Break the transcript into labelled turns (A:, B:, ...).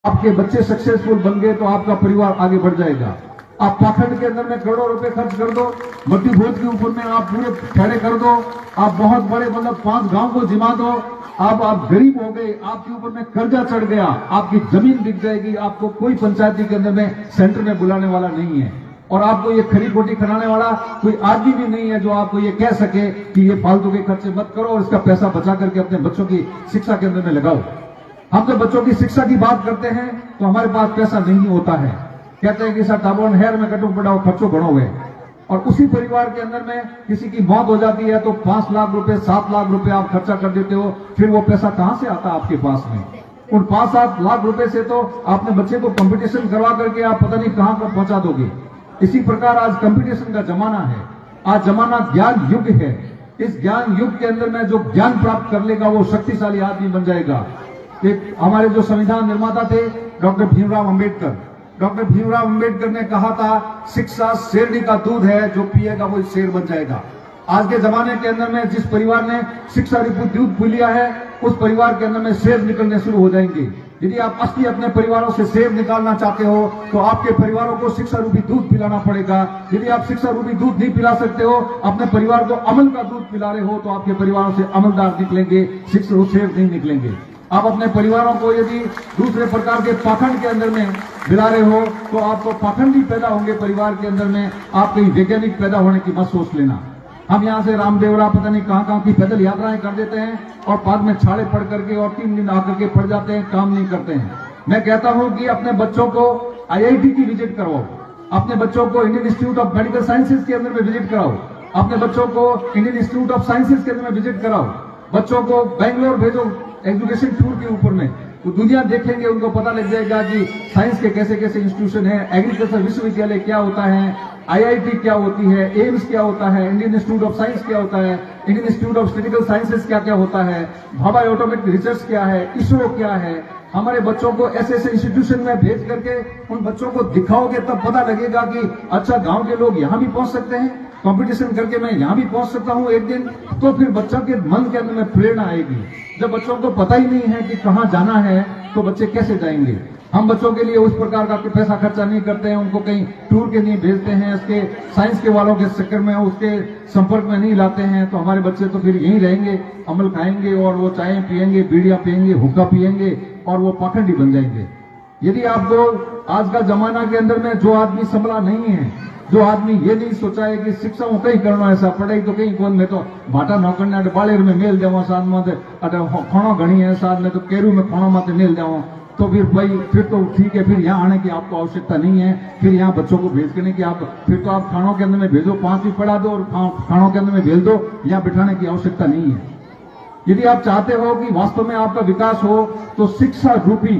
A: आपके बच्चे सक्सेसफुल बन गए तो आपका परिवार आगे बढ़ जाएगा। आप पाखंड के अंदर में करोड़ों रुपए खर्च कर दो, मट्टी भोज के ऊपर में आप पूरे खड़े कर दो, आप बहुत बड़े मतलब 5 गांव को जिमा दो, आप गरीब हो गए, आपके ऊपर में कर्जा चढ़ गया, आपकी जमीन बिक जाएगी, आपको कोई पंचायती के अंदर में सेंटर में बुलाने वाला नहीं है और आपको ये खरी खोटी खिलाने वाला कोई आदमी भी नहीं है जो आपको ये कह सके कि ये फालतू के खर्चे मत करो और इसका पैसा बचा करके अपने बच्चों की शिक्षा के अंदर में लगाओ। हम जब बच्चों की शिक्षा की बात करते हैं तो हमारे पास पैसा नहीं होता है, कहते हैं कि सर टाबोन हेर में कटू पड़ाओ खर्चों बढ़ो हुए, और उसी परिवार के अंदर में किसी की मौत हो जाती है तो 5 लाख रुपए 7 लाख रुपए आप खर्चा कर देते हो, फिर वो पैसा कहां से आता आपके पास में? उन 5-7 लाख रुपए से तो आपने बच्चे को कंपटीशन करवा करके आप पता नहीं कहां पर पहुंचा दोगे। इसी प्रकार आज कंपटीशन का जमाना है, आज जमाना ज्ञान युग है। इस ज्ञान युग के अंदर में जो ज्ञान प्राप्त कर लेगा वो शक्तिशाली आदमी बन जाएगा। एक हमारे जो संविधान निर्माता थे डॉक्टर भीमराव अंबेडकर ने कहा था शिक्षा शेरनी का दूध है, जो पिएगा वो शेर बन जाएगा। आज के जमाने के अंदर में जिस परिवार ने शिक्षा रूपी दूध पी लिया है उस परिवार के अंदर में शेर निकलने शुरू हो जाएंगे। यदि आप असली अपने परिवारों से शेर निकालना चाहते हो तो आपके परिवारों को शिक्षा रूपी दूध पिलाना पड़ेगा। यदि आप शिक्षा रूपी दूध नहीं पिला सकते हो, अपने परिवार को अमल का दूध पिला रहे हो, तो आपके परिवारों से अमलदार निकलेंगे, शिक्षा शेर नहीं निकलेंगे। आप अपने परिवारों को यदि दूसरे प्रकार के पाखंड के अंदर में मिला रहे हो तो आपको पाखंडी पैदा होंगे परिवार के अंदर में, आप कहीं वैज्ञानिक पैदा होने की मत सोच लेना। हम यहाँ से रामदेवरा पता नहीं कहां की पैदल यात्राएं कर देते हैं और बाद में छाड़े पड़ करके और 3 दिन आकर के पड़ जाते हैं, काम नहीं करते हैं। मैं कहता हूं कि अपने बच्चों को IIT की विजिट करवाओ, अपने बच्चों को Indian institute of medical sciences के अंदर में विजिट कराओ, अपने बच्चों को इंडियन इंस्टीट्यूट ऑफ साइंसेज के अंदर में विजिट कराओ, बच्चों को बेंगलोर भेजो एजुकेशन टूर के ऊपर में, तो दुनिया देखेंगे, उनको पता लग जाएगा कि साइंस के कैसे कैसे इंस्टीट्यूशन है, एग्रीकल्चर विश्वविद्यालय क्या होता है, IIT क्या होती है, एम्स क्या होता है, इंडियन इंस्टीट्यूट ऑफ साइंस क्या होता है, Indian institute of statistical sciences क्या क्या होता है, भाभा एटॉमिक रिसर्च क्या है, इसरो क्या है। हमारे बच्चों को ऐसे ऐसे इंस्टीट्यूशन में भेज करके उन बच्चों को दिखाओगे तब पता लगेगा कि अच्छा गांव के लोग यहां भी पहुंच सकते हैं, कंपटीशन करके मैं यहां भी पहुंच सकता हूं एक दिन, तो फिर बच्चों के मन के अंदर में प्रेरणा आएगी। जब बच्चों को पता ही नहीं है कि कहां जाना है तो बच्चे कैसे जाएंगे? हम बच्चों के लिए उस प्रकार का पैसा खर्चा नहीं करते हैं, उनको कहीं टूर के लिए भेजते हैं, उसके साइंस के वालों के चक्कर में उसके संपर्क में नहीं लाते हैं, तो हमारे बच्चे तो फिर यहीं रहेंगे, अमल खाएंगे और वो चाय पियेंगे, बीड़ियां पियेंगे, हुक्का पियेंगे और वो पाखंडी बन जाएंगे। यदि आपको आज का जमाना के अंदर में जो आदमी संभला नहीं है, जो आदमी ये नहीं सोचा है कि शिक्षा में कहीं करना ऐसा पढ़ाई तो कहीं कौन, मैं तो भाटा नौकरने बालेर में मेल देवा साथ में खाना घनी है, साथ में तो केरू में खाना माते मेल देवा, तो फिर भाई फिर तो ठीक है, फिर यहाँ आने की आपको आवश्यकता नहीं है, फिर यहाँ बच्चों को भेज करने की आप फिर तो आप खानों के अंदर में भेजो, 5वीं पढ़ा दो और खानों के अंदर में भेज दो, यहाँ बिठाने की आवश्यकता नहीं है। यदि आप चाहते हो कि वास्तव में आपका विकास हो तो शिक्षा रूपी